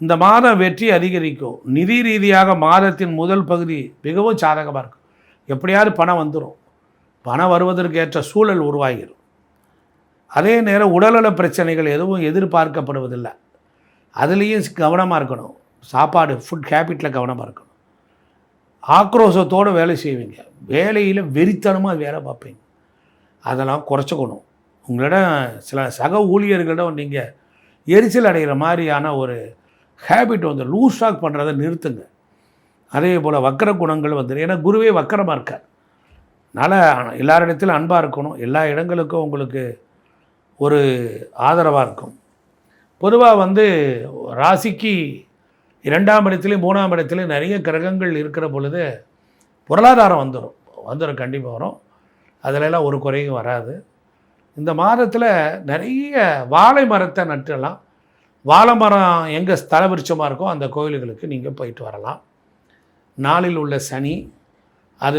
இந்த மாதம் வெற்றி அதிகரிக்கும். நிதி ரீதியாக மாதத்தின் முதல் பகுதி மிகவும் சாதகமாக இருக்கும். எப்படியாவது பணம் வந்துடும். பணம் வருவதற்கு ஏற்ற சூழல் உருவாகிடும். அதே நேரம் உடல்நல பிரச்சனைகள் எதுவும் எதிர்பார்க்கப்படுவதில்லை. அதுலேயும் கவனமாக இருக்கணும். சாப்பாடு ஃபுட் ஹேபிட்டில் கவனமாக இருக்கணும். ஆக்ரோஷத்தோடு வேலை செய்வீங்க. வேலையில் வெறித்தனமாக வேலை பார்ப்பீங்க. அதெல்லாம் குறைச்சிக்கணும். உங்களிடம் சில சக ஊழியர்களிடம் நீங்கள் எரிச்சல் அடைகிற மாதிரியான ஒரு ஹேபிட் வந்து லூஸ் டாக் பண்ணுறதை நிறுத்துங்க. அதே போல் வக்கர குணங்கள் வந்துடும். ஏன்னா குருவே வக்கரமாக இருக்கார். அதனால் எல்லாரிடத்திலும் அன்பாக இருக்கணும். எல்லா இடங்களுக்கும் உங்களுக்கு ஒரு ஆதரவாக இருக்கும். பொதுவாக வந்து ராசிக்கு 2ஆம் இடத்துலையும் 3ஆம் இடத்துலையும் நிறைய கிரகங்கள் இருக்கிற பொழுது பொருளாதாரம் வந்துடும் கண்டிப்பாக வரும். அதிலெல்லாம் ஒரு குறையும் வராது. இந்த மாதத்தில் நிறைய வாழை மரத்தை நட்டுலாம். வாழை மரம் எங்கே ஸ்தல விருட்சமாக இருக்கோ அந்த கோயில்களுக்கு நீங்கள் போயிட்டு வரலாம். நாளில் உள்ள சனி